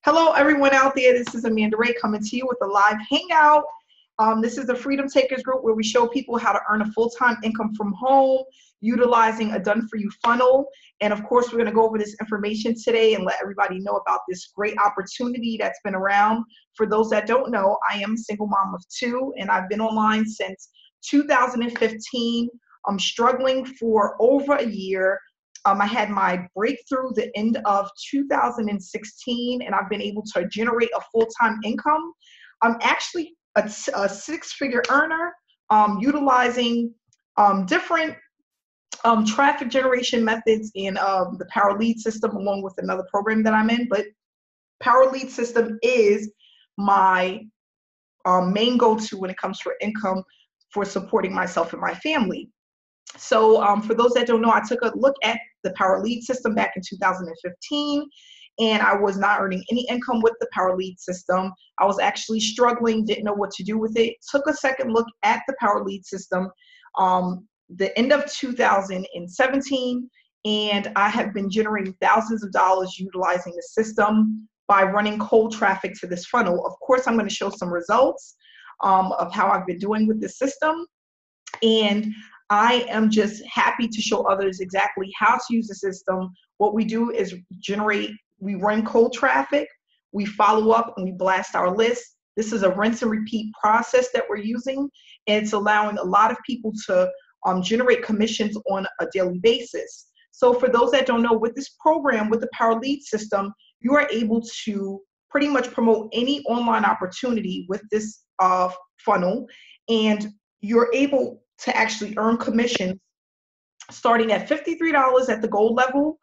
Hello, everyone out there. This is Amanda Ray coming to you with a live hangout. This is the Freedom Takers group where we show people how to earn a full-time income from home utilizing a done-for-you funnel. And of course, we're going to go over this information today and let everybody know about this great opportunity that's been around. For those that don't know, I am a single mom of two, and I've been online since 2015. I'm struggling for over a year. I had my breakthrough the end of 2016, and I've been able to generate a full-time income. I'm actually a six-figure earner utilizing different traffic generation methods in the Power Lead system, along with another program that I'm in. But Power Lead system is my main go-to when it comes for income for supporting myself and my family. So for those that don't know, I took a look at the Power Lead system back in 2015, and I was not earning any income with the Power Lead system. I was actually struggling, didn't know what to do with it. Took a second look at the Power Lead system the end of 2017, and I have been generating thousands of dollars utilizing the system by running cold traffic to this funnel. Of course, I'm going to show some results of how I've been doing with this system, and I am just happy to show others exactly how to use the system. What we do is we run cold traffic, we follow up, and we blast our list. This is a rinse and repeat process that we're using, and it's allowing a lot of people to generate commissions on a daily basis. So for those that don't know, with this program, with the Power Lead system, you are able to pretty much promote any online opportunity with this funnel, and you're able to actually earn commissions starting at $53 at the gold level,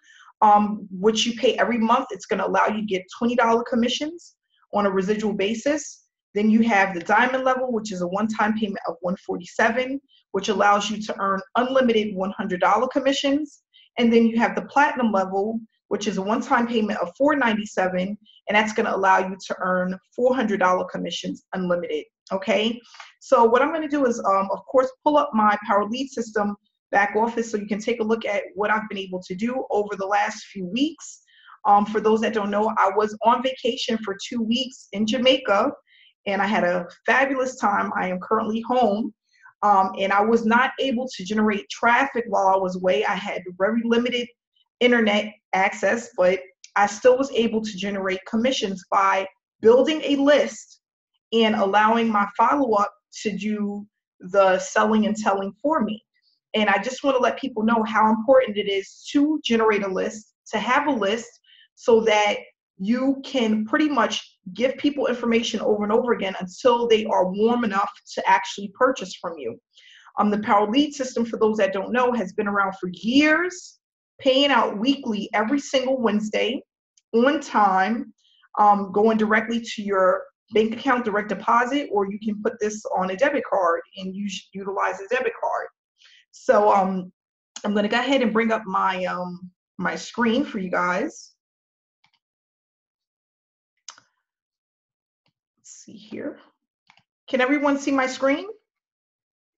which you pay every month. It's going to allow you to get $20 commissions on a residual basis. Then you have the diamond level, which is a one-time payment of $147, which allows you to earn unlimited $100 commissions. And then you have the platinum level, which is a one-time payment of $497, and that's going to allow you to earn $400 commissions unlimited. Okay, so what I'm going to do is, of course, pull up my Power Lead system back office so you can take a look at what I've been able to do over the last few weeks. For those that don't know, I was on vacation for 2 weeks in Jamaica, and I had a fabulous time. I am currently home, and I was not able to generate traffic while I was away. I had very limited internet access, but I still was able to generate commissions by building a list and allowing my follow-up to do the selling and telling for me. And I just want to let people know how important it is to generate a list, to have a list, so that you can pretty much give people information over and over again until they are warm enough to actually purchase from you. The Power Lead system, for those that don't know, has been around for years, paying out weekly every single Wednesday on time, going directly to your bank account direct deposit, or you can put this on a debit card and utilize a debit card. So I'm going to go ahead and bring up my my screen for you guys. Let's see here. Can everyone see my screen?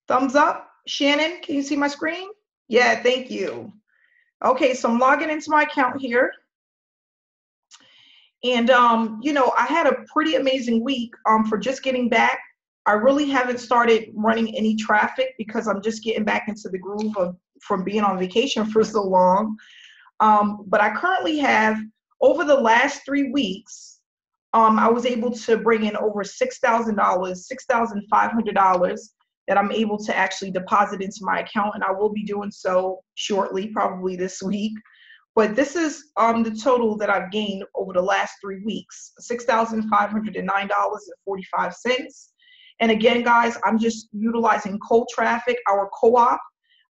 Thumbs up. Shannon, can you see my screen? Yeah, thank you. Okay, so I'm logging into my account here. And, you know, I had a pretty amazing week for just getting back. I really haven't started running any traffic because I'm just getting back into the groove from being on vacation for so long. But I currently have, over the last 3 weeks, I was able to bring in over $6,000, $6,500 that I'm able to actually deposit into my account. And I will be doing so shortly, probably this week. But this is the total that I've gained over the last 3 weeks, $6,509.45. And again, guys, I'm just utilizing cold traffic, our co-op.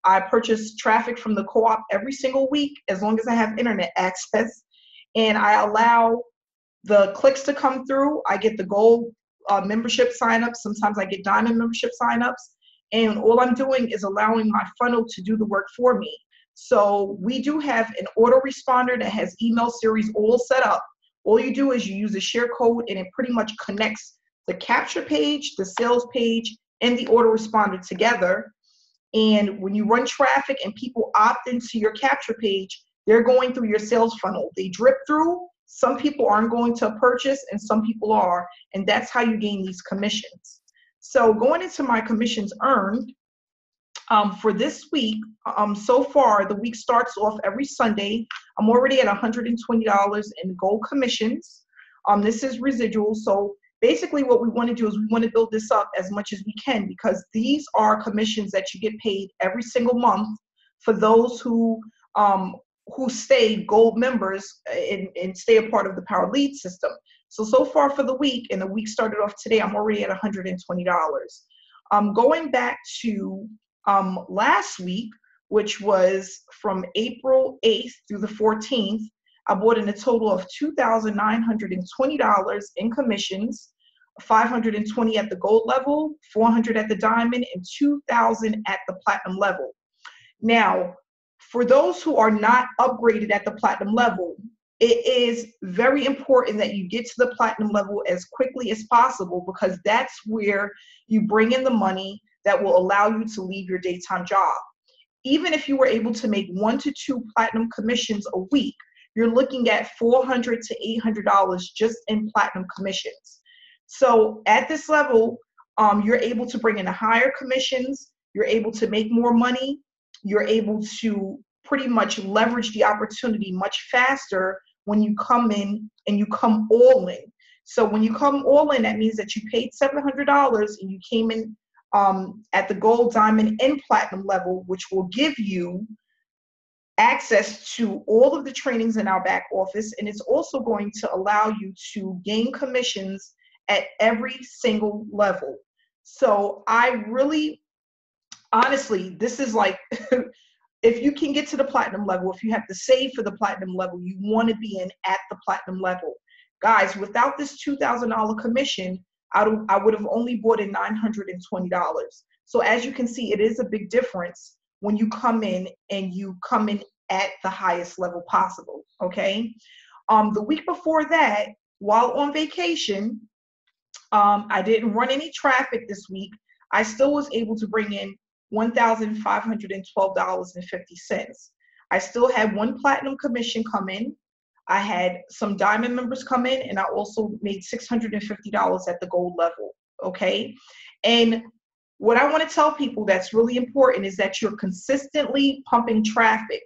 I purchase traffic from the co-op every single week as long as I have internet access. And I allow the clicks to come through. I get the gold membership signups. Sometimes I get diamond membership signups. And all I'm doing is allowing my funnel to do the work for me. So we do have an autoresponder that has email series all set up. All you do is you use a share code, and it pretty much connects the capture page, the sales page, and the autoresponder together. And when you run traffic and people opt into your capture page, they're going through your sales funnel. They drip through, Some people aren't going to purchase and some people are, and that's how you gain these commissions. So going into my commissions earned, for this week, so far, the week starts off every Sunday. I'm already at $120 in gold commissions. This is residual. So basically what we want to do is we want to build this up as much as we can, because these are commissions that you get paid every single month for those who stay gold members and stay a part of the Power Lead system. So far for the week, and the week started off today, I'm already at $120. Going back to last week, which was from April 8th through the 14th, I bought in a total of $2,920 in commissions, $520 at the gold level, $400 at the diamond, and $2,000 at the platinum level. Now, for those who are not upgraded at the platinum level, it is very important that you get to the platinum level as quickly as possible, because that's where you bring in the money that will allow you to leave your daytime job. Even if you were able to make 1 to 2 platinum commissions a week, you're looking at $400 to $800 just in platinum commissions. So at this level, you're able to bring in the higher commissions, you're able to make more money, you're able to pretty much leverage the opportunity much faster when you come in and you come all in. So when you come all in, that means that you paid $700 and you came in at the gold, diamond, and platinum level, which will give you access to all of the trainings in our back office, and it's also going to allow you to gain commissions at every single level. So I really, honestly, this is like, if you can get to the platinum level, if you have to save for the platinum level, you want to be in at the platinum level. Guys, without this $2,000 commission, I would have only bought in $920. So as you can see, it is a big difference when you come in and you come in at the highest level possible, okay? The week before that, while on vacation, I didn't run any traffic this week. I still was able to bring in $1,512.50. I still had 1 platinum commission come in. I had some diamond members come in, and I also made $650 at the gold level, okay? And what I want to tell people that's really important is that you're consistently pumping traffic.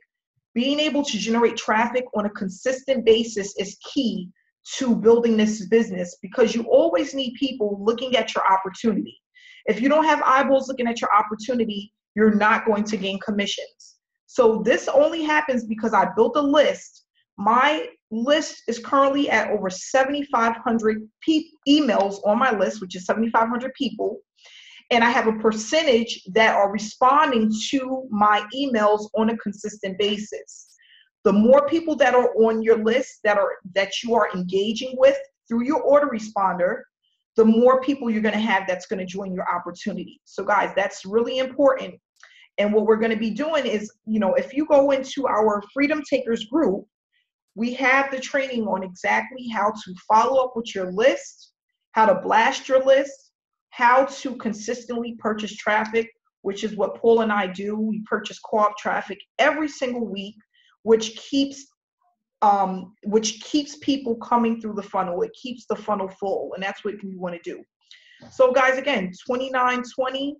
Being able to generate traffic on a consistent basis is key to building this business, because you always need people looking at your opportunity. If you don't have eyeballs looking at your opportunity, you're not going to gain commissions. So this only happens because I built a list. My list is currently at over 7,500 emails on my list, which is 7,500 people. And I have a percentage that are responding to my emails on a consistent basis. The more people that are on your list that you are engaging with through your autoresponder, the more people you're going to have that's going to join your opportunity. So guys, that's really important. And what we're going to be doing is, if you go into our Freedom Takers group, we have the training on exactly how to follow up with your list, how to blast your list, how to consistently purchase traffic, which is what Paul and I do. We purchase co-op traffic every single week, which keeps people coming through the funnel. It keeps the funnel full, and that's what you want to do. So guys, again, $29.20.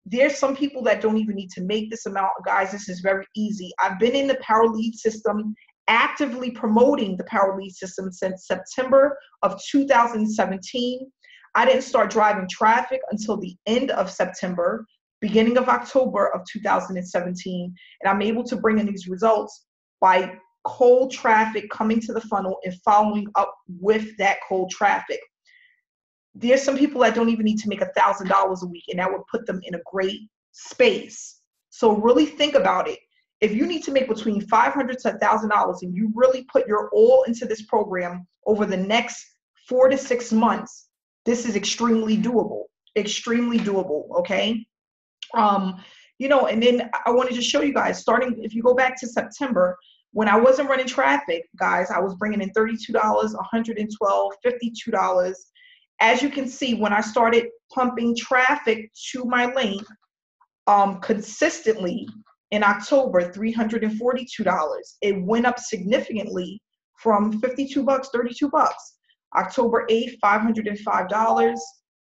There's some people that don't even need to make this amount. Guys, this is very easy. I've been in the Power Lead system, actively promoting the Power Lead system since September of 2017. I didn't start driving traffic until the end of September, beginning of October of 2017. And I'm able to bring in these results by cold traffic coming to the funnel and following up with that cold traffic. There's some people that don't even need to make $1,000 a week, and that would put them in a great space. So really think about it. If you need to make between $500 to $1,000 and you really put your all into this program over the next 4 to 6 months, this is extremely doable, okay? And then I wanted to show you guys, starting, if you go back to September, when I wasn't running traffic, guys, I was bringing in $32, $112, $52. As you can see, when I started pumping traffic to my link consistently in October, $342. It went up significantly from 52 bucks, 32 bucks. October 8th, $505.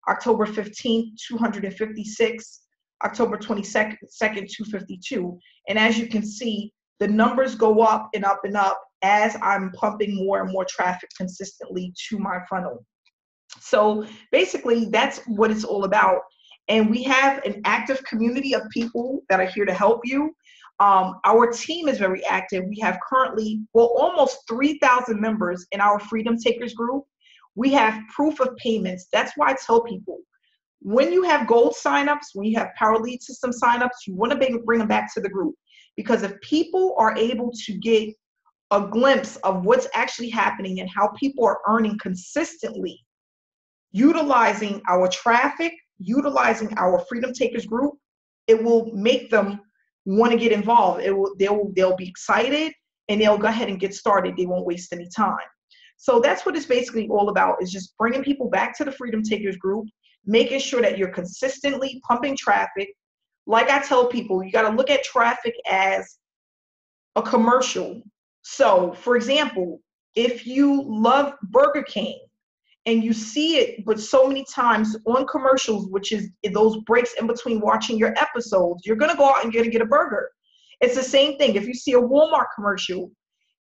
October 15th, 256. October 22nd, 252. And as you can see, the numbers go up and up and up as I'm pumping more and more traffic consistently to my funnel. So basically, that's what it's all about. And we have an active community of people that are here to help you. Our team is very active. We have currently, well, almost 3,000 members in our Freedom Takers group. We have proof of payments. That's why I tell people, when you have gold signups, when you have Power Lead System signups, you want to bring them back to the group. Because if people are able to get a glimpse of what's actually happening and how people are earning consistently, utilizing our traffic, utilizing our Freedom Takers group, it will make them want to get involved. They'll be excited and they'll go ahead and get started. They won't waste any time. So that's what it's basically all about, is just bringing people back to the Freedom Takers group, making sure that you're consistently pumping traffic. Like I tell people, you got to look at traffic as a commercial. So for example, if you love Burger King and you see it, but so many times on commercials, which is those breaks in between watching your episodes, you're going to go out and get a burger. It's the same thing. If you see a Walmart commercial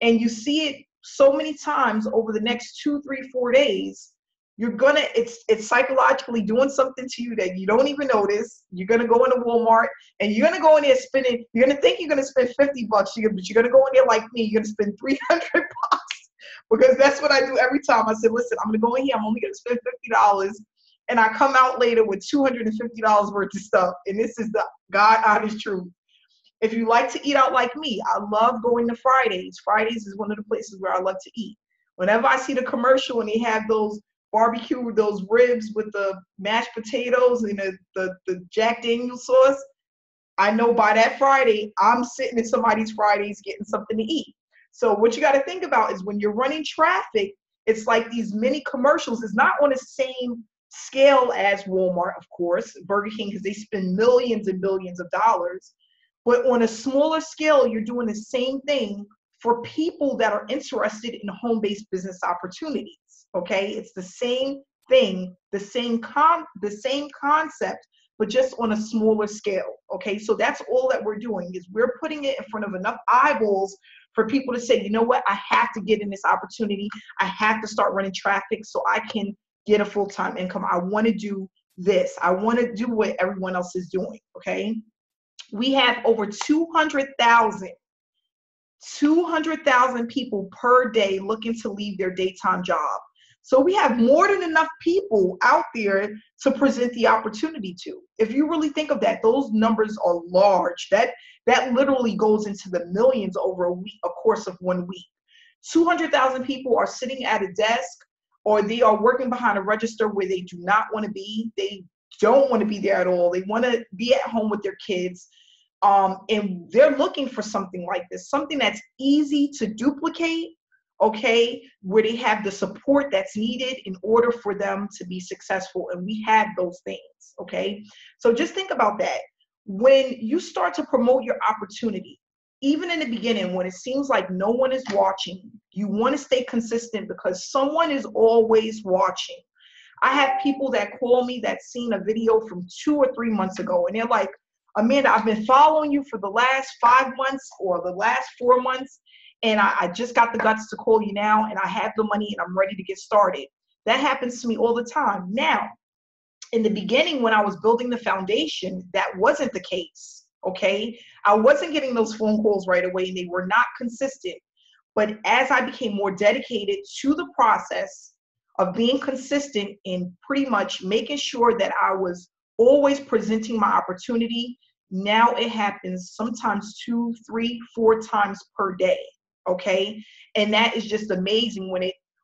and you see it so many times over the next 2, 3, 4 days, it's psychologically doing something to you that you don't even notice. You're gonna go into Walmart and you're gonna go in there spending. You're gonna think you're gonna spend 50 bucks, but you're gonna go in there like me. You're gonna spend 300 bucks, because that's what I do every time. I said, listen, I'm gonna go in here. I'm only gonna spend $50, and I come out later with $250 worth of stuff. And this is the God honest truth. If you like to eat out like me, I love going to Fridays. Fridays is one of the places where I love to eat. Whenever I see the commercial and they have those barbecue with those ribs with the mashed potatoes and the Jack Daniel's sauce, I know by that Friday, I'm sitting in somebody's Fridays getting something to eat. So what you got to think about is when you're running traffic, it's like these mini commercials. It's not on the same scale as Walmart, of course, Burger King, because they spend millions and billions of dollars. But on a smaller scale, you're doing the same thing for people that are interested in home-based business opportunities. Okay, it's the same thing, the same concept, but just on a smaller scale. Okay, so that's all that we're doing, is we're putting it in front of enough eyeballs for people to say, you know what, I have to get in this opportunity. I have to start running traffic so I can get a full-time income. I want to do this. I want to do what everyone else is doing. Okay, we have over 200,000 people per day looking to leave their daytime job. So we have more than enough people out there to present the opportunity to. If you really think of that, those numbers are large. That literally goes into the millions over a course of 1 week. 200,000 people are sitting at a desk, or they are working behind a register where they do not want to be. They don't want to be there at all. They want to be at home with their kids. And they're looking for something like this, something that's easy to duplicate, okay, where they have the support that's needed in order for them to be successful. And we have those things, okay? So just think about that. When you start to promote your opportunity, even in the beginning, when it seems like no one is watching, you want to stay consistent because someone is always watching. I have people that call me that's seen a video from 2 or 3 months ago, and they're like, Amanda, I've been following you for the last 5 months or the last 4 months, and I just got the guts to call you now, and I have the money and I'm ready to get started. That happens to me all the time. Now, in the beginning, when I was building the foundation, that wasn't the case, okay? I wasn't getting those phone calls right away, and they were not consistent. But as I became more dedicated to the process of being consistent in pretty much making sure that I was always presenting my opportunity, now it happens sometimes 2, 3, 4 times per day, okay? And that is just amazing.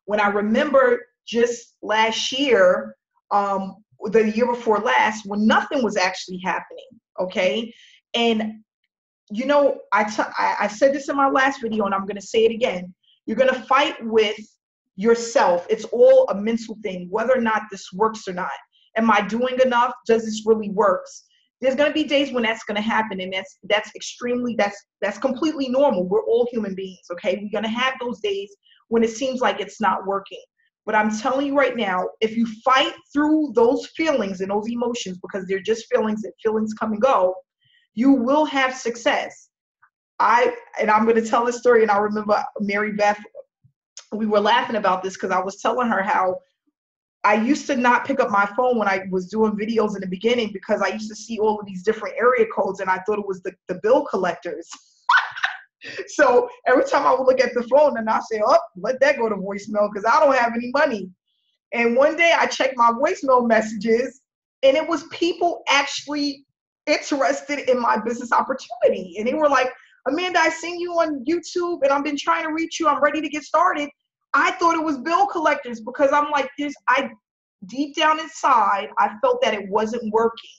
When I remember just last year, the year before last, when nothing was actually happening, okay? And you know, I said this in my last video, and I'm going to say it again. You're going to fight with yourself. It's all a mental thing, whether or not this works or not. Am I doing enough? Does this really work? There's going to be days when that's going to happen, and that's completely normal. We're all human beings, okay? We're going to have those days when it seems like it's not working. But I'm telling you right now, if you fight through those feelings and those emotions, because they're just feelings and feelings come and go, you will have success. I'm going to tell this story, and I remember Mary Beth, we were laughing about this because I was telling her how I used to not pick up my phone when I was doing videos in the beginning because I used to see all of these different area codes and I thought it was the bill collectors. So every time I would look at the phone and I say, oh, let that go to voicemail because I don't have any money. And one day I checked my voicemail messages and it was people actually interested in my business opportunity. And they were like, Amanda, I seen you on YouTube and I've been trying to reach you. I'm ready to get started. I thought it was bill collectors because I'm like this. Deep down inside, I felt that it wasn't working.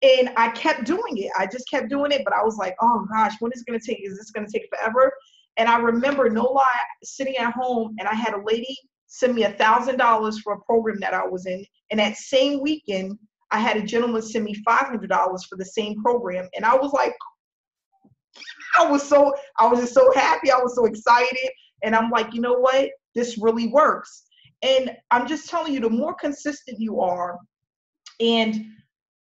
And I kept doing it. I just kept doing it. But I was like, oh gosh, when is it going to take? Is this going to take forever? And I remember, no lie, sitting at home and I had a lady send me $1,000 for a program that I was in. And that same weekend, I had a gentleman send me $500 for the same program. And I was like, I was just so happy. I was so excited. And I'm like, you know what? This really works. And I'm just telling you, the more consistent you are and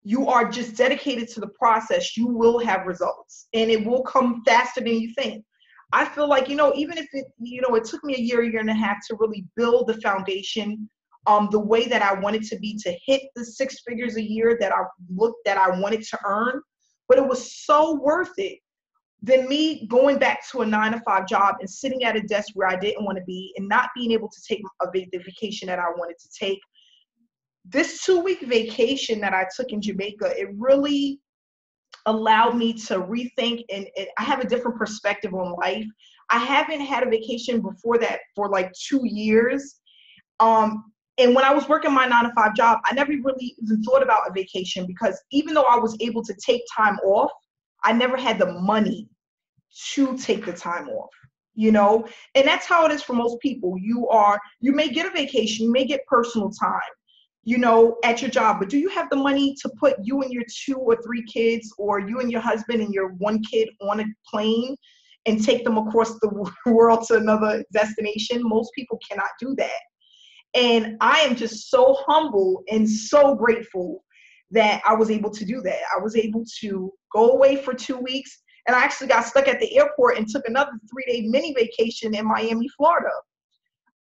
you are just dedicated to the process, you will have results and it will come faster than you think. I feel like, even if it took me a year and a half to really build the foundation, the way that I wanted to be, to hit the 6 figures a year that I wanted to earn, but it was so worth it than me going back to a 9-to-5 job and sitting at a desk where I didn't want to be and not being able to take the vacation that I wanted to take. This 2-week vacation that I took in Jamaica, it really allowed me to rethink and I have a different perspective on life. I haven't had a vacation before that for like 2 years. And when I was working my 9-to-5 job, I never really even thought about a vacation because even though I was able to take time off, I never had the money to take the time off, and that's how it is for most people. You may get a vacation, you may get personal time, at your job, but do you have the money to put you and your 2 or 3 kids or you and your husband and your 1 kid on a plane and take them across the world to another destination? Most people cannot do that. And I am just so humble and so grateful that I was able to do that. I was able to go away for 2 weeks. And I actually got stuck at the airport and took another 3-day mini vacation in Miami, Florida.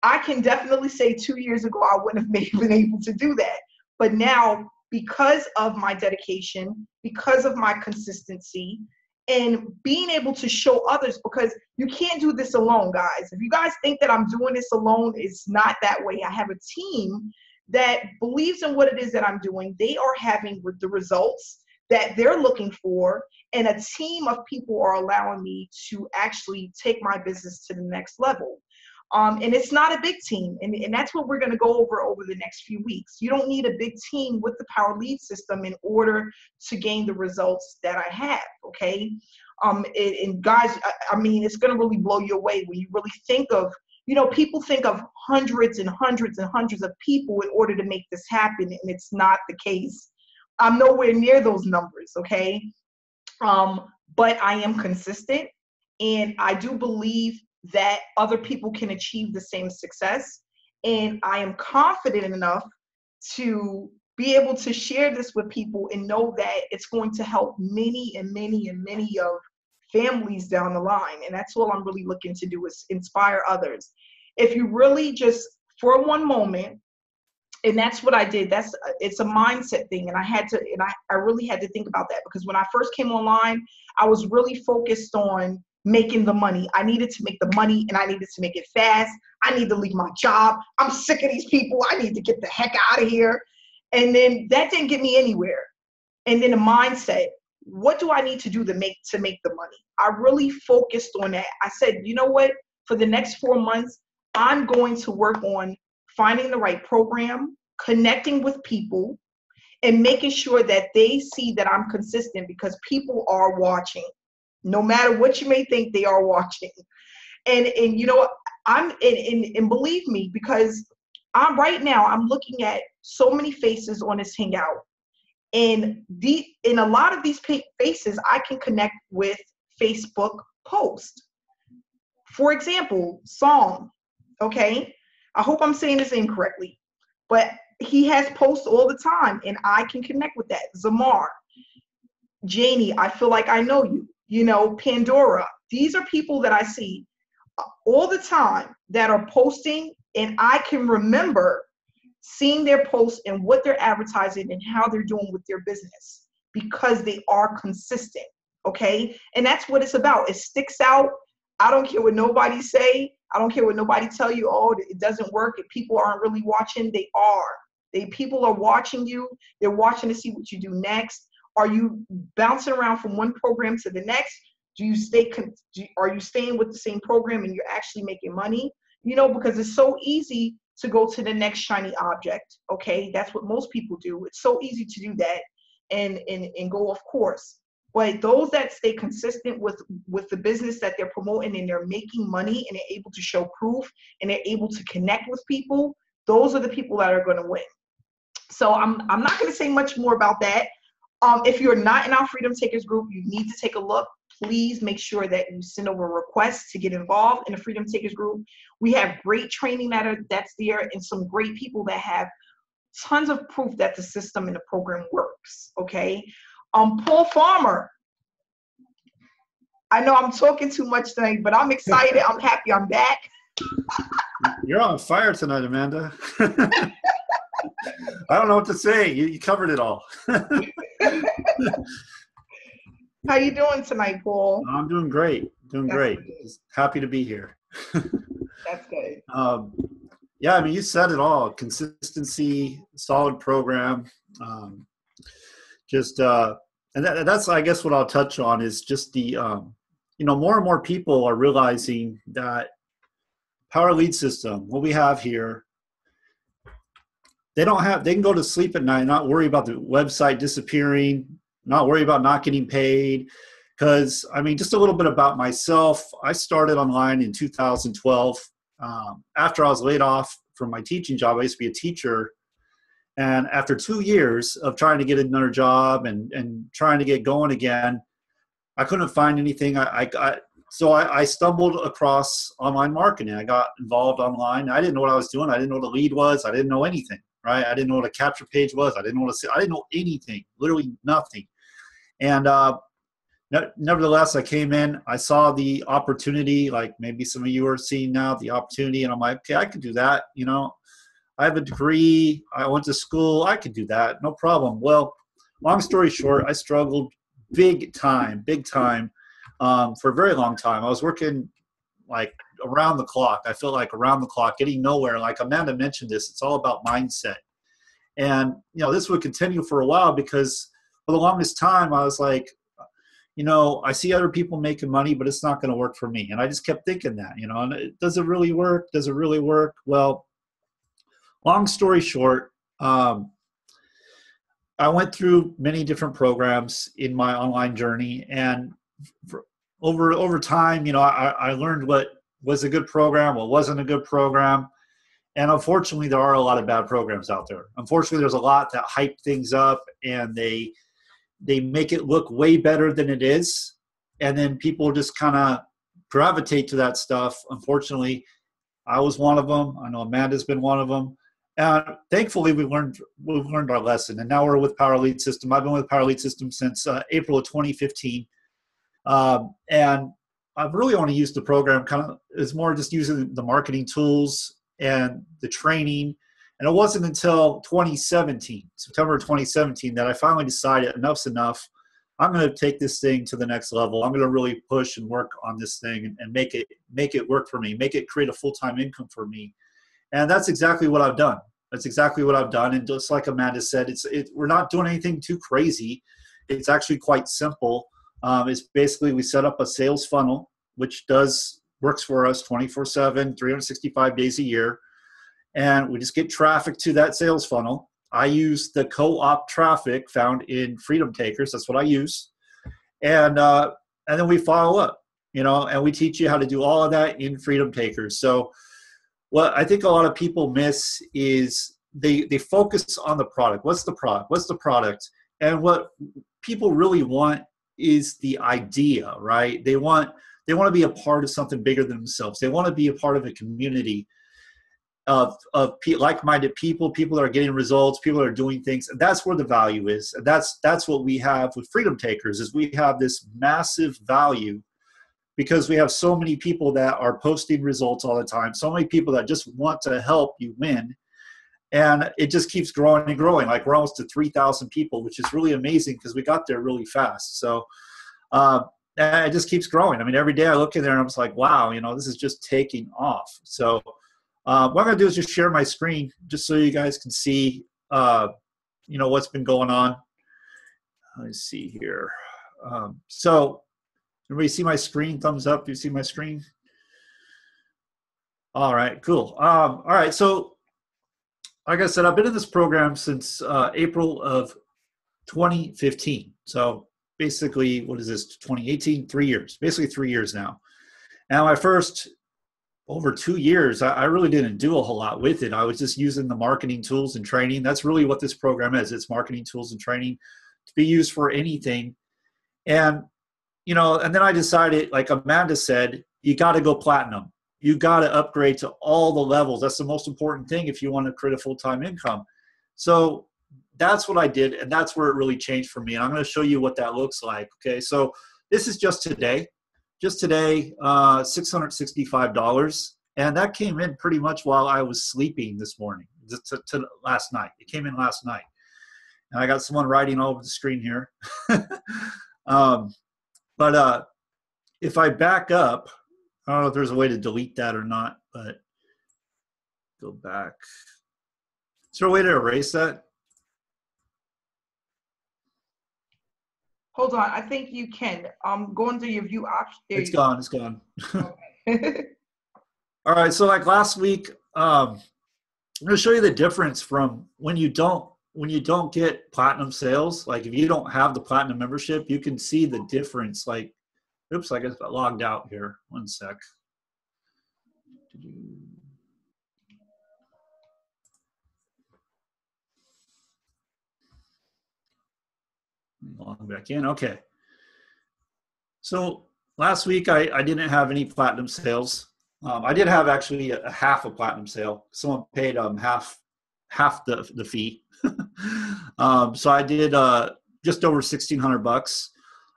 I can definitely say 2 years ago, I wouldn't have been able to do that. But now, because of my dedication, because of my consistency, and being able to show others, because you can't do this alone, guys. If you guys think that I'm doing this alone, it's not that way. I have a team that believes in what it is that I'm doing. They are having the results that they're looking for, and a team of people are allowing me to actually take my business to the next level. And it's not a big team, and that's what we're going to go over the next few weeks. You don't need a big team with the Power Lead system in order to gain the results that I have, okay? And guys, I mean, it's going to really blow you away when you really think of, people think of hundreds and hundreds and hundreds of people in order to make this happen, and it's not the case. I'm nowhere near those numbers, okay? But I am consistent, and I do believe that other people can achieve the same success. And I am confident enough to be able to share this with people and know that it's going to help many and many and many of families down the line. And that's all I'm really looking to do, is inspire others. If you really just, for one moment, and that's what I did. It's a mindset thing. And I really had to think about that, because when I first came online, I was really focused on making the money. I needed to make the money, and I needed to make it fast. I need to leave my job. I'm sick of these people. I need to get the heck out of here. And then that didn't get me anywhere. And then the mindset, what do I need to do to make the money? I really focused on that. I said, you know what? For the next 4 months, I'm going to work on finding the right program, connecting with people, and making sure that they see that I'm consistent, because people are watching. No matter what you may think, they are watching. And believe me, because I'm looking at so many faces on this Hangout. And in a lot of these faces, I can connect with Facebook posts. For example, Song. Okay. I hope I'm saying this incorrectly, but he has posts all the time and I can connect with that. Zamar, Janie, I feel like I know you, Pandora. These are people that I see all the time that are posting, and I can remember seeing their posts and what they're advertising and how they're doing with their business because they are consistent. Okay. And that's what it's about. It sticks out. I don't care what nobody say. I don't care what nobody tell you. Oh, it doesn't work. If people aren't really watching, they are. People are watching you. They're watching to see what you do next. Are you bouncing around from one program to the next? Do you are you staying with the same program and you're actually making money? Because it's so easy to go to the next shiny object. Okay, that's what most people do. It's so easy to do that and go off course. But those that stay consistent with the business that they're promoting and they're making money and they're able to show proof and they're able to connect with people, those are the people that are going to win. So I'm not going to say much more about that. If you're not in our Freedom Takers group, you need to take a look. Please make sure that you send over requests to get involved in the Freedom Takers group. We have great training that's there and some great people that have tons of proof that the system and the program works. Okay. Paul Farmer. I know I'm talking too much tonight, but I'm excited. I'm happy I'm back. You're on fire tonight, Amanda. I don't know what to say. You covered it all. How you doing tonight, Paul? I'm doing great. Great. Just happy to be here. That's good. Yeah, I mean, you said it all. Consistency, solid program. And that's, I guess, what I'll touch on is just the, more and more people are realizing that Power Lead System, what we have here, they can go to sleep at night, not worry about the website disappearing, not worry about not getting paid. Because, I mean, just a little bit about myself. I started online in 2012. After I was laid off from my teaching job, I used to be a teacher. And after 2 years of trying to get another job and trying to get going again, I couldn't find anything. So I stumbled across online marketing. I got involved online. I didn't know what I was doing. I didn't know what a lead was. I didn't know anything, right? I didn't know what a capture page was. I didn't know anything, literally nothing. And nevertheless, I came in, I saw the opportunity, like maybe some of you are seeing now, the opportunity, and I'm like, okay, I can do that. I have a degree, I went to school, I could do that, no problem. Well, long story short, I struggled big time, for a very long time. I was working like around the clock. I felt like around the clock, getting nowhere. Like Amanda mentioned this, it's all about mindset. And, this would continue for a while because for the longest time, I was like, I see other people making money, but it's not going to work for me. And I just kept thinking that, and does it really work? Does it really work? Well, long story short, I went through many different programs in my online journey, and over time, I learned what was a good program, what wasn't a good program. And unfortunately, there are a lot of bad programs out there. Unfortunately, there's a lot that hype things up and they make it look way better than it is. And then people just kind of gravitate to that stuff. Unfortunately, I was one of them. I know Amanda's been one of them. And thankfully, we've learned our lesson. And now we're with Power Lead System. I've been with Power Lead System since April of 2015. And I've really only used the program it's more just using the marketing tools and the training. And it wasn't until September 2017, that I finally decided enough's enough. I'm going to take this thing to the next level. I'm going to really push and work on this thing and make it work for me, make it create a full-time income for me. And that's exactly what I've done. And just like Amanda said, we're not doing anything too crazy. It's actually quite simple. It's basically we set up a sales funnel, which works for us 24/7, 365 days a year. And we just get traffic to that sales funnel. I use the co-op traffic found in Freedom Takers. That's what I use. And then we follow up, and we teach you how to do all of that in Freedom Takers. So what I think a lot of people miss is they focus on the product. What's the product? And what people really want is the idea, right? They want to be a part of something bigger than themselves. They want to be a part of a community. like-minded people that are getting results, people that are doing things. And that's where the value is. And that's what we have with Freedom Takers, is we have this massive value because we have so many people that are posting results all the time, so many people that just want to help you win. And it just keeps growing and growing. Like we're almost to 3,000 people, which is really amazing because we got there really fast. So and it just keeps growing. I mean, every day I look in there and I'm just like, wow, this is just taking off. So what I'm going to do is just share my screen just so you guys can see, what's been going on. Let's see here. So everybody see my screen? Thumbs up. Do you see my screen? All right, cool. All right, so like I said, I've been in this program since April of 2015. So basically, what is this, 2018? 3 years, basically 3 years now. And my first over 2 years, I really didn't do a whole lot with it. I was just using the marketing tools and training. That's really what this program is. It's marketing tools and training to be used for anything. And, and then I decided, like Amanda said, you got to go platinum. You got to upgrade to all the levels. That's the most important thing if you want to create a full-time income. So that's what I did, and that's where it really changed for me. And I'm going to show you what that looks like. Okay, so this is just today. Just today, $665. And that came in pretty much while I was sleeping this morning, to last night. It came in last night. And I got someone writing all over the screen here. But if I back up, I don't know if there's a way to delete that or not, but go back. Is there a way to erase that? Hold on, I think you can. Go into your view option. It's gone. It's gone. Okay. All right. So like last week, I'm going to show you the difference from when you don't get platinum sales. Like if you don't have the platinum membership, you can see the difference. Like, oops, I guess I got logged out here. One sec. Log back in. Okay. So last week I didn't have any platinum sales. I did have actually a half a platinum sale. Someone paid half the fee. So I did just over $1,600.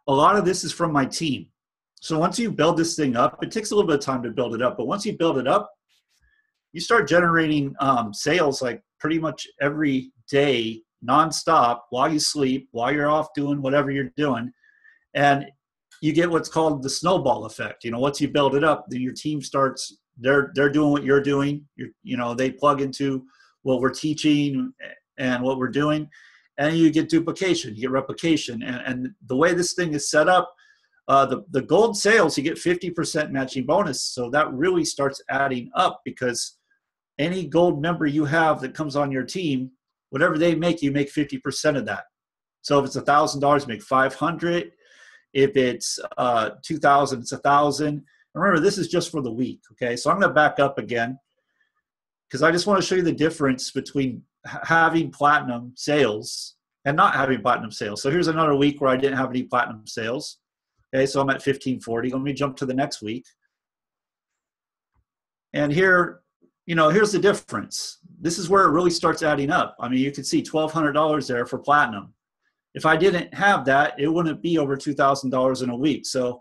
A lot of this is from my team. So once you build this thing up, it takes a little bit of time to build it up, but once you build it up, you start generating sales like pretty much every day, nonstop, while you sleep, while you're off doing whatever you're doing. And you get what's called the snowball effect. Once you build it up, then your team starts, they're doing what you're doing. They plug into what we're teaching and what we're doing, and you get duplication, you get replication. And the way this thing is set up, the gold sales, you get 50% matching bonus. So that really starts adding up because any gold member you have that comes on your team, whatever they make, you make 50% of that. So if it's $1,000, make 500. If it's 2,000, it's 1,000. Remember, this is just for the week. Okay, so I'm going to back up again because I just want to show you the difference between having platinum sales and not having platinum sales. So here's another week where I didn't have any platinum sales. Okay, so I'm at 1,540. Let me jump to the next week. And here, here's the difference. This is where it really starts adding up. I mean, you can see $1,200 there for platinum. If I didn't have that, it wouldn't be over $2,000 in a week. So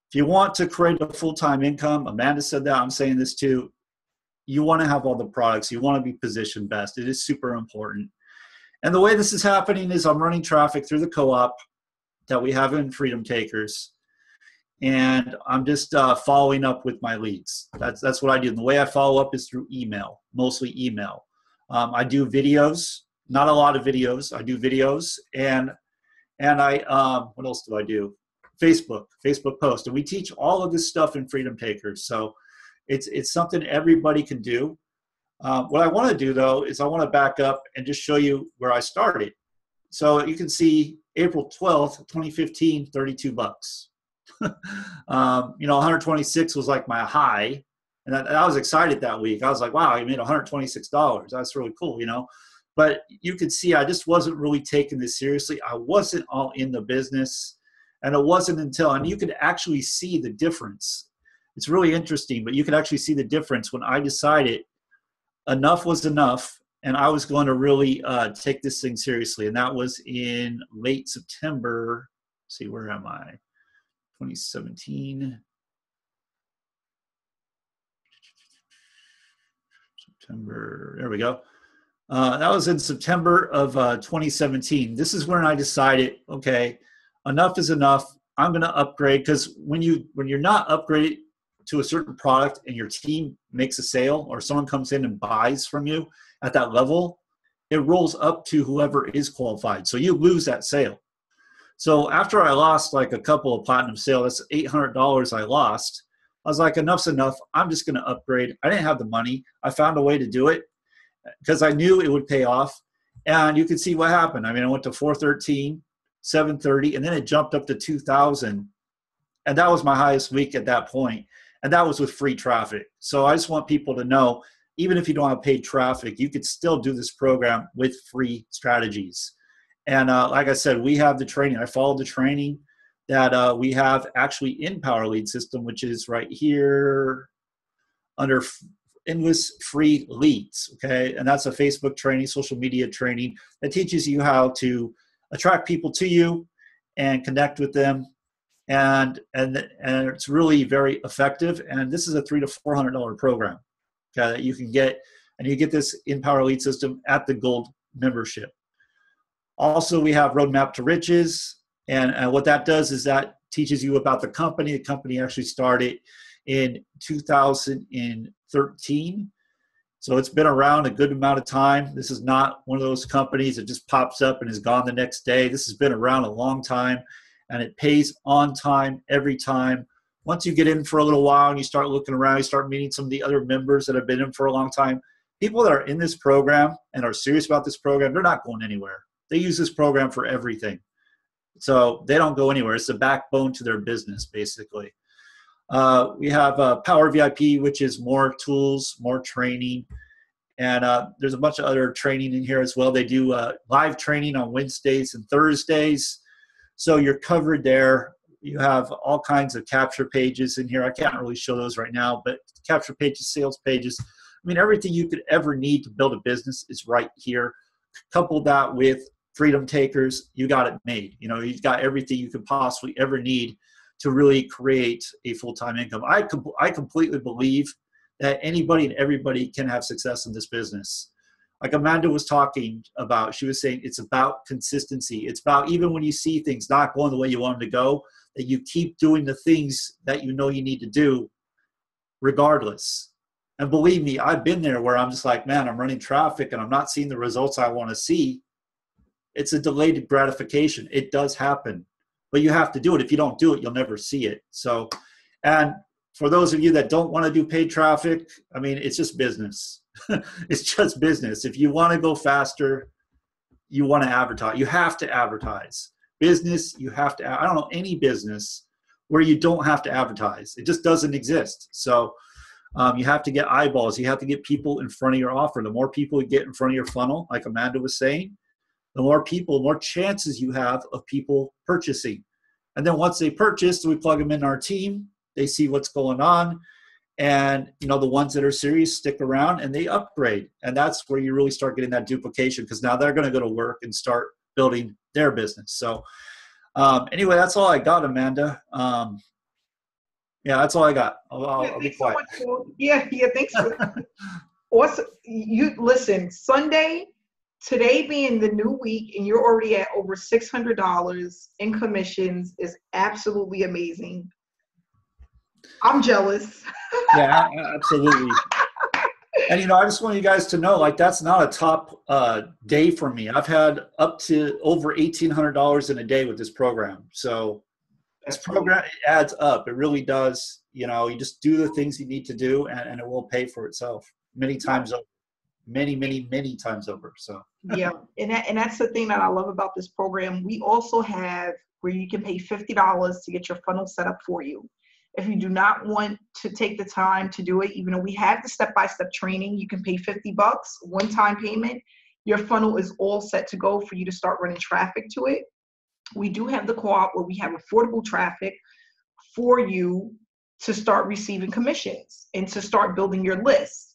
if you want to create a full-time income, Amanda said that, I'm saying this too, you want to have all the products. You want to be positioned best. It is super important. And the way this is happening is I'm running traffic through the co-op that we have in Freedom Takers. And I'm just following up with my leads. That's what I do. And the way I follow up is through email, mostly email. I do videos, not a lot of videos. I do videos, and I what else do I do? Facebook post, and we teach all of this stuff in Freedom Takers. So it's something everybody can do. What I want to do though is I want to back up and just show you where I started. So you can see April 12th, 2015, $32. 126 was like my high, and I was excited that week. I was like, wow, I made $126. That's really cool, But you could see I just wasn't really taking this seriously. I wasn't all in the business, and it wasn't until, and you could actually see the difference. It's really interesting, but you could actually see the difference when I decided enough was enough, and I was going to really take this thing seriously. And that was in late September. Let's see, where am I? 2017. September, there we go. That was in September of 2017. This is when I decided, okay, enough is enough. I'm going to upgrade, because when you're not upgraded to a certain product and your team makes a sale or someone comes in and buys from you at that level, it rolls up to whoever is qualified. So you lose that sale. So after I lost like a couple of platinum sales, that's $800 I lost. I was like, enough's enough. I'm just going to upgrade. I didn't have the money. I found a way to do it because I knew it would pay off. And you can see what happened. I mean, I went to 413, 730, and then it jumped up to 2,000. And that was my highest week at that point. And that was with free traffic. So I just want people to know, even if you don't have paid traffic, you could still do this program with free strategies. And like I said, we have the training. I followed the training that we have actually in Power Lead System, which is right here under Endless Free Leads, okay? And that's a Facebook training, social media training that teaches you how to attract people to you and connect with them. And it's really very effective. And this is a $300 to $400 program, okay, that you can get, and you get this in Power Lead System at the Gold membership. Also, we have Roadmap to Riches. And what that does is that teaches you about the company. The company actually started in 2013. So it's been around a good amount of time. This is not one of those companies that just pops up and is gone the next day. This has been around a long time, and it pays on time every time. Once you get in for a little while and you start looking around, you start meeting some of the other members that have been in for a long time. People that are in this program and are serious about this program, they're not going anywhere. They use this program for everything. So they don't go anywhere. It's the backbone to their business, basically. We have Power VIP, which is more tools, more training. And there's a bunch of other training in here as well. They do live training on Wednesdays and Thursdays. So you're covered there. You have all kinds of capture pages in here. I can't really show those right now, but capture pages, sales pages. I mean, everything you could ever need to build a business is right here. Couple that with Freedom Takers, you got it made. You know, you've got everything you could possibly ever need to really create a full-time income. I completely believe that anybody and everybody can have success in this business. Like Amanda was talking about, she was saying it's about consistency. It's about even when you see things not going the way you want them to go, that you keep doing the things that you know you need to do regardless. And believe me, I've been there where I'm just like, man, I'm running traffic and I'm not seeing the results I want to see. It's a delayed gratification. It does happen, but you have to do it. If you don't do it, you'll never see it. So, and for those of you that don't want to do paid traffic, I mean, it's just business. It's just business. If you want to go faster, you want to advertise. You have to advertise. Business, you have to. I don't know any business where you don't have to advertise. It just doesn't exist. So you have to get eyeballs. You have to get people in front of your offer. The more people you get in front of your funnel, like Amanda was saying, the more people, more chances you have of people purchasing. And then once they purchase, we plug them in our team. They see what's going on. And, you know, the ones that are serious stick around and they upgrade. And that's where you really start getting that duplication, because now they're going to go to work and start building their business. So anyway, that's all I got, Amanda. Yeah, that's all I got. I'll be quiet. So yeah, thanks. Awesome. You listen, Sunday, today being the new week, and you're already at over $600 in commissions is absolutely amazing. I'm jealous. Yeah, absolutely. And, you know, I just want you guys to know, like, that's not a top day for me. I've had up to over $1,800 in a day with this program. So this program, it adds up. It really does. You know, you just do the things you need to do, and it will pay for itself many times over. Many times over. So yeah, and that's the thing that I love about this program. We also have where you can pay $50 to get your funnel set up for you. If you do not want to take the time to do it, even though we have the step-by-step training, you can pay $50, one-time payment. Your funnel is all set to go for you to start running traffic to it. We do have the co-op where we have affordable traffic for you to start receiving commissions and to start building your list.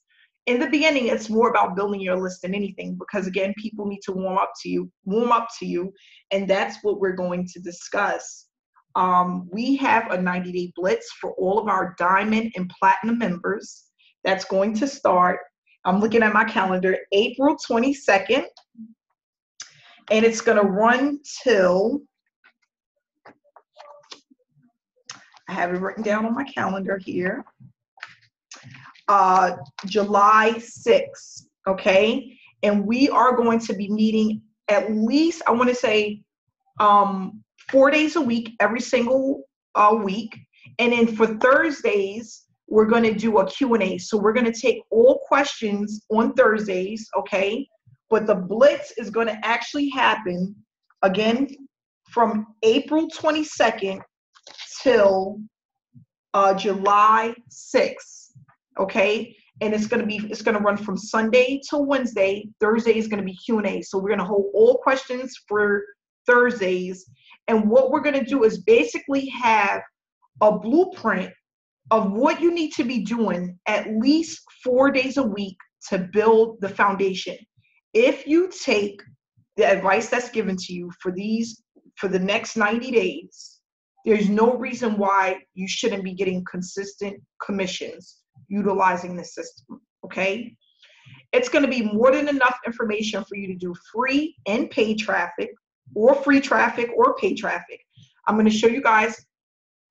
in the beginning, it's more about building your list than anything, because again, people need to warm up to you. And that's what we're going to discuss. We have a 90-day blitz for all of our diamond and platinum members. That's going to start, I'm looking at my calendar, April 22nd. And it's going to run till, I have it written down on my calendar here, July 6th, okay? And we are going to be meeting at least, I want to say, 4 days a week, every single week. And then for Thursdays, we're going to do a Q&A. So we're going to take all questions on Thursdays, okay? But the blitz is going to actually happen, again, from April 22nd till July 6th, okay? And it's going to run from Sunday till Wednesday. Thursday is going to be Q&A. So we're going to hold all questions for Thursdays. And what we're going to do is basically have a blueprint of what you need to be doing at least 4 days a week to build the foundation. If you take the advice that's given to you for the next 90 days, there's no reason why you shouldn't be getting consistent commissions utilizing the system, okay? It's going to be more than enough information for you to do free and paid traffic, or free traffic or paid traffic. I'm going to show you guys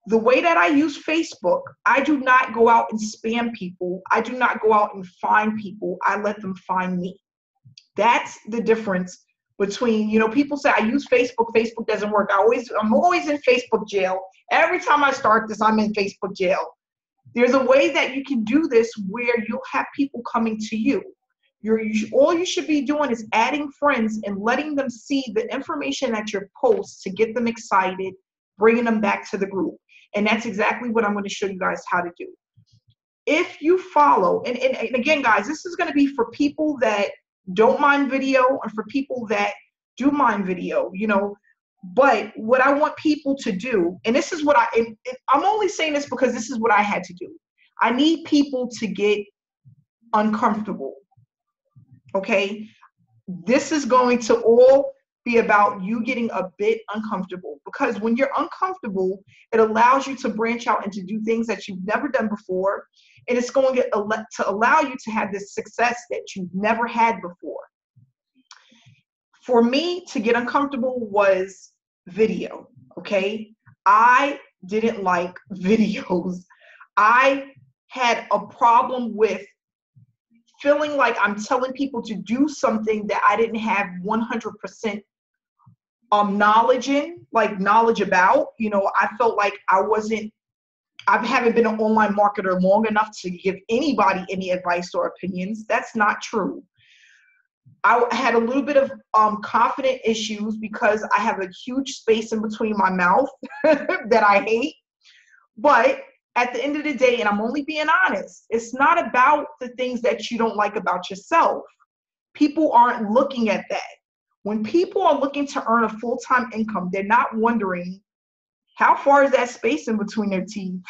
the way that I use Facebook. I do not go out and spam people. I do not go out and find people. I let them find me. That's the difference between, people say I use Facebook, Facebook doesn't work. I'm always in Facebook jail. Every time I start this, I'm in Facebook jail. There's a way that you can do this where you'll have people coming to you. All you should be doing is adding friends and letting them see the information at your posts to get them excited, bringing them back to the group. And that's exactly what I'm going to show you guys how to do. If you follow, and again, guys, this is going to be for people that don't mind video and for people that do mind video, but what I want people to do, and this is what I'm only saying this because this is what I had to do. I need people to get uncomfortable. Okay, this is going to all be about you getting a bit uncomfortable, because when you're uncomfortable, it allows you to branch out and to do things that you've never done before, and it's going to allow you to have this success that you've never had before. For me, to get uncomfortable was video, okay? I didn't like videos. I had a problem with feeling like I'm telling people to do something that I didn't have 100% knowledge about. I felt like I haven't been an online marketer long enough to give anybody any advice or opinions. That's not true. I had a little bit of confident issues because I have a huge space in between my mouth that I hate. But at the end of the day, and I'm only being honest, it's not about the things that you don't like about yourself. People aren't looking at that. When people are looking to earn a full-time income, they're not wondering how far is that space in between their teeth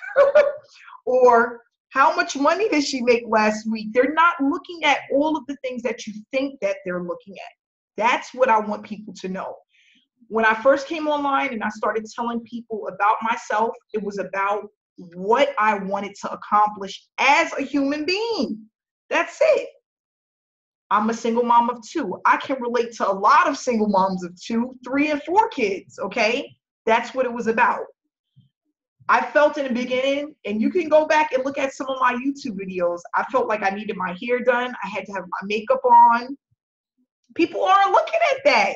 or how much money did she make last week. They're not looking at all of the things that you think that they're looking at. That's what I want people to know. When I first came online and I started telling people about myself, it was about what I wanted to accomplish as a human being. That's it. I'm a single mom of 2. I can relate to a lot of single moms of 2, 3, and 4 kids, okay? That's what it was about. I felt in the beginning, and you can go back and look at some of my YouTube videos, I felt like I needed my hair done. I had to have my makeup on. People aren't looking at that.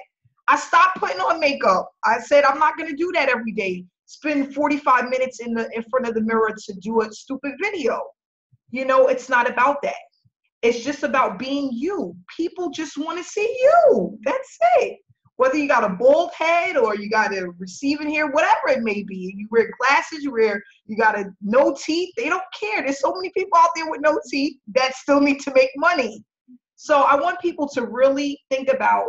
I stopped putting on makeup. I said, I'm not going to do that every day. Spend 45 minutes in front of the mirror to do a stupid video. It's not about that. It's just about being you. People just want to see you. That's it. Whether you got a bald head or you got a receding hair, whatever it may be. You wear glasses, you got no teeth. They don't care. There's so many people out there with no teeth that still need to make money. So I want people to really think about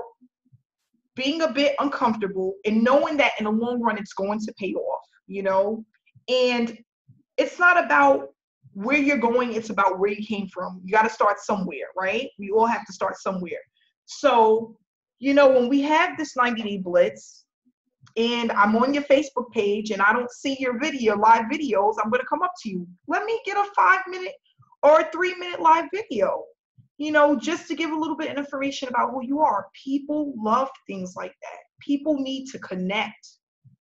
being a bit uncomfortable and knowing that in the long run, it's going to pay off, And it's not about where you're going, it's about where you came from. You got to start somewhere, right? We all have to start somewhere. So, when we have this 90-day blitz and I'm on your Facebook page and I don't see your live videos, I'm going to come up to you. Let me get a 5-minute or a 3-minute live video, just to give a little bit of information about who you are. People love things like that. People need to connect,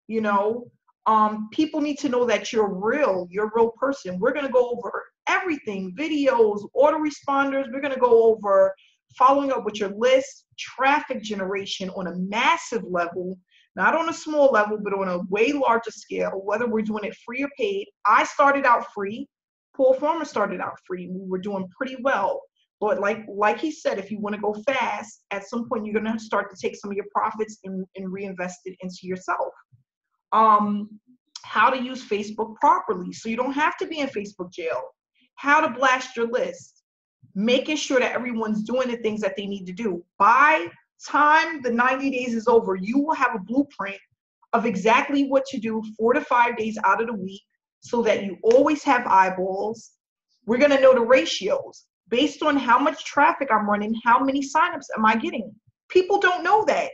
people need to know that you're a real person. We're going to go over everything, videos, autoresponders. We're going to go over following up with your list, traffic generation on a massive level, not on a small level, but on a way larger scale, whether we're doing it free or paid. I started out free. Paul Farmer started out free. We were doing pretty well. But like he said, if you want to go fast, at some point you're going to start to take some of your profits and reinvest it into yourself. How to use Facebook properly so you don't have to be in Facebook jail. How to blast your list. Making sure that everyone's doing the things that they need to do. By time the 90 days is over, you will have a blueprint of exactly what to do 4 to 5 days out of the week so that you always have eyeballs. We're going to know the ratios based on how much traffic I'm running, how many signups am I getting. People don't know that.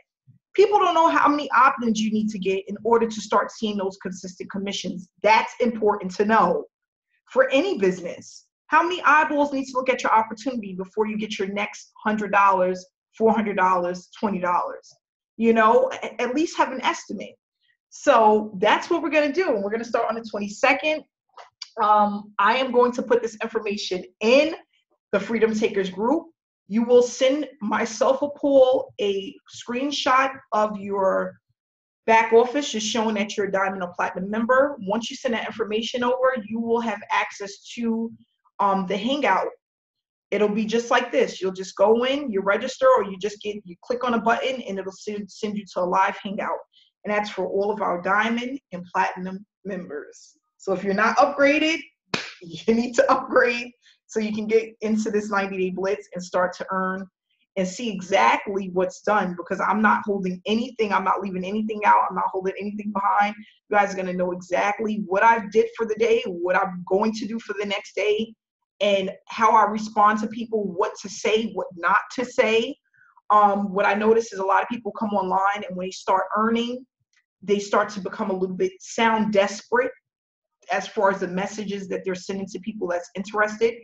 People don't know how many opt-ins you need to get in order to start seeing those consistent commissions. That's important to know for any business. How many eyeballs need to look at your opportunity before you get your next $100, $400, $20? At least have an estimate. So that's what we're going to do. And we're going to start on the 22nd. I am going to put this information in the Freedom Takers group. You will send myself or Paul a screenshot of your back office just showing that you're a Diamond or Platinum member. Once you send that information over, you will have access to the Hangout. It'll be just like this. You'll just go in, you register, or you click on a button and it'll send you to a live Hangout. And that's for all of our Diamond and Platinum members. So if you're not upgraded, you need to upgrade so you can get into this 90-day blitz and start to earn and see exactly what's done, because I'm not holding anything. I'm not leaving anything out. I'm not holding anything behind. You guys are going to know exactly what I did for the day, what I'm going to do for the next day, and how I respond to people, what to say, what not to say. What I notice is a lot of people come online and when they start earning, they start to become a little bit sound desperate as far as the messages that they're sending to people that's interested.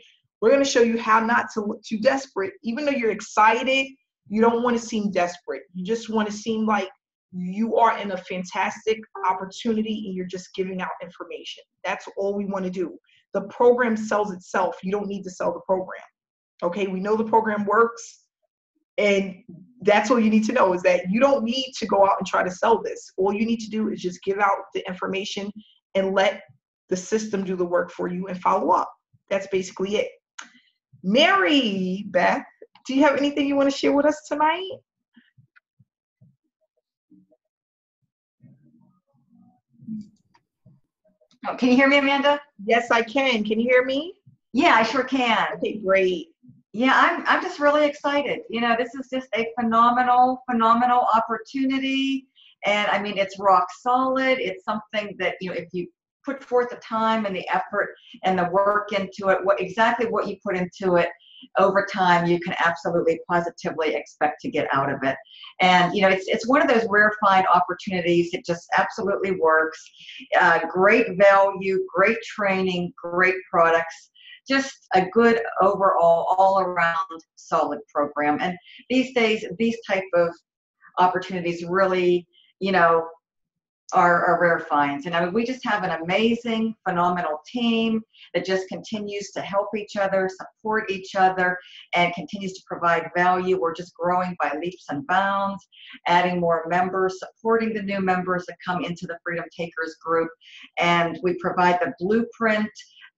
We're going to show you how not to look too desperate. Even though you're excited, you don't want to seem desperate. You just want to seem like you are in a fantastic opportunity and you're just giving out information. That's all we want to do. The program sells itself. You don't need to sell the program. Okay, we know the program works, and that's all you need to know is that you don't need to go out and try to sell this. All you need to do is just give out the information and let the system do the work for you and follow up. That's basically it. Mary Beth, do you have anything you want to share with us tonight? Oh, can you hear me, Amanda? Yes, I can. Can you hear me? Yeah, I sure can. Okay, great. Yeah, I'm just really excited. This is just a phenomenal opportunity. And I mean, it's rock solid. It's something that, if you put forth the time and the effort and the work into it, exactly what you put into it over time, you can absolutely positively expect to get out of it. And it's one of those rarefied opportunities. It just absolutely works. Great value, great training, great products, just a good overall, all around solid program. And these days, these type of opportunities really, are rare finds. And I mean, we just have an amazing, phenomenal team that just continues to help each other, support each other, and continues to provide value. We're just growing by leaps and bounds, adding more members, supporting the new members that come into the Freedom Takers group. And we provide the blueprint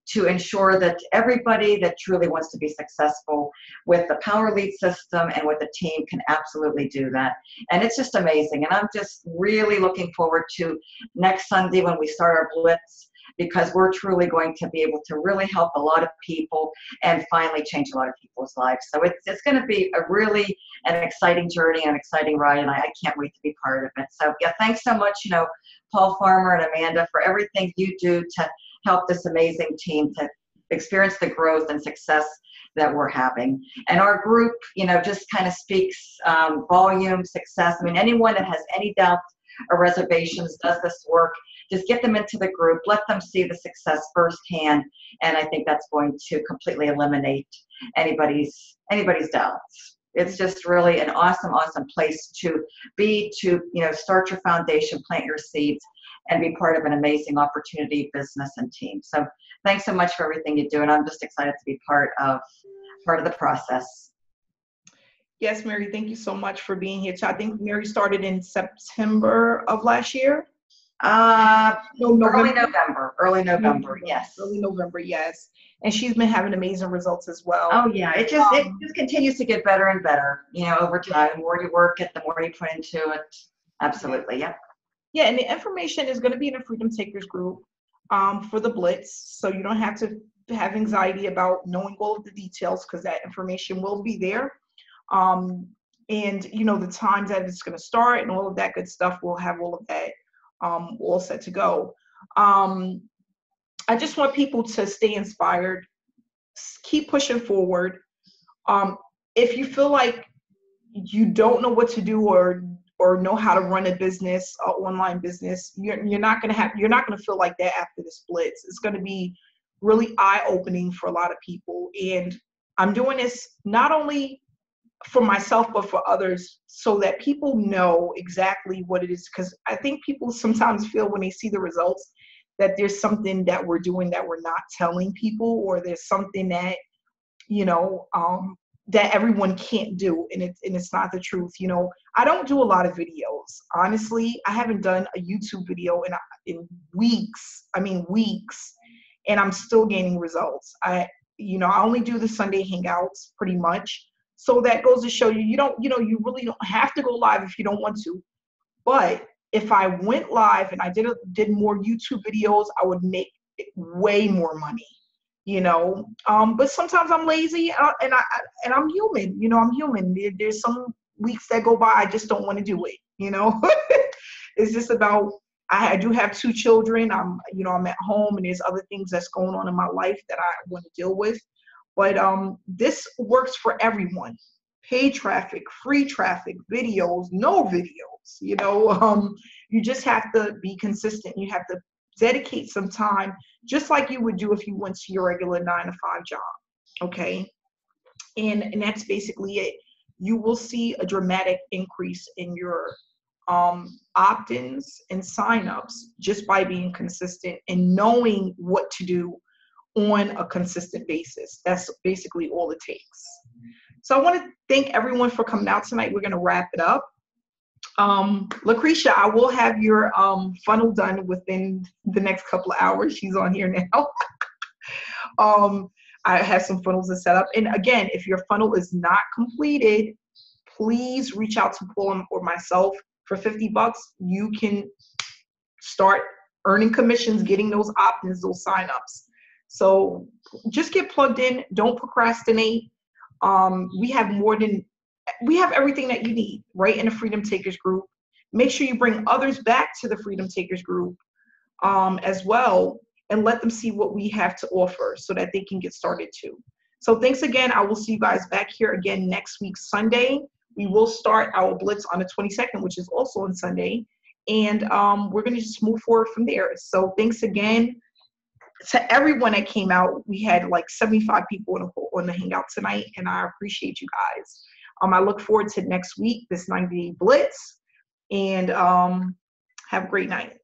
to ensure that everybody that truly wants to be successful with the Power Lead system and with the team can absolutely do that. And it's just amazing. And I'm just really looking forward to next Sunday when we start our Blitz, because we're truly going to be able to really help a lot of people and finally change a lot of people's lives. So it's going to be an exciting journey and an exciting ride, and I can't wait to be part of it. So yeah, thanks so much, Paul Farmer and Amanda, for everything you do to help this amazing team to experience the growth and success that we're having. And our group, just kind of speaks volume, success. I mean, anyone that has any doubts or reservations does this work, just get them into the group, let them see the success firsthand, and I think that's going to completely eliminate anybody's doubts. It's just really an awesome, awesome place to be, to start your foundation, plant your seeds, and be part of an amazing opportunity, business, and team. So thanks so much for everything you do, and I'm just excited to be part of the process. Yes, Mary, thank you so much for being here. So I think Mary started in September of last year. Early November, yes. Early November, yes. And she's been having amazing results as well. Oh yeah, it just continues to get better and better, over time. The more you work it, the more you put into it. Absolutely, yeah. Yeah, and the information is going to be in the Freedom Takers group for the Blitz, so you don't have to have anxiety about knowing all of the details, because that information will be there. And the times that it's going to start and all of that good stuff, we'll have all of that all set to go. I just want people to stay inspired, keep pushing forward. If you feel like you don't know what to do or know how to run a business, an online business, you're not going to feel like that after the Blitz. It's going to be really eye-opening for a lot of people. And I'm doing this not only for myself, but for others, so that people know exactly what it is. Because I think people sometimes feel when they see the results that there's something that we're doing that we're not telling people, or there's something that, that everyone can't do. And it's not the truth. I don't do a lot of videos. Honestly, I haven't done a YouTube video in weeks. I mean, weeks. And I'm still gaining results. I only do the Sunday Hangouts pretty much. So that goes to show you, you really don't have to go live if you don't want to. But if I went live and I did more YouTube videos, I would make way more money, But sometimes I'm lazy and I'm human, I'm human. There's some weeks that go by, I just don't want to do it, It's just about, I do have 2 children. I'm at home, and there's other things that's going on in my life that I want to deal with. But this works for everyone. Paid traffic, free traffic, videos, no videos, you just have to be consistent. You have to dedicate some time, just like you would do if you went to your regular 9-to-5 job, okay? And that's basically it. You will see a dramatic increase in your opt-ins and sign-ups just by being consistent and knowing what to do on a consistent basis. That's basically all it takes. So I want to thank everyone for coming out tonight. We're going to wrap it up. Lucretia, I will have your funnel done within the next couple of hours. She's on here now. I have some funnels to set up. And again, if your funnel is not completed, please reach out to Paul or myself. For $50, you can start earning commissions, getting those opt-ins, those sign-ups. So just get plugged in. Don't procrastinate. We have everything that you need right in the Freedom Takers group. Make sure you bring others back to the Freedom Takers group as well, and let them see what we have to offer so that they can get started too. So thanks again. I will see you guys back here again next week, Sunday. We will start our Blitz on the 22nd, which is also on Sunday. And we're going to just move forward from there. So thanks again to everyone that came out. We had like 75 people on the Hangout tonight, and I appreciate you guys. I look forward to next week, this 90-day Blitz, and have a great night.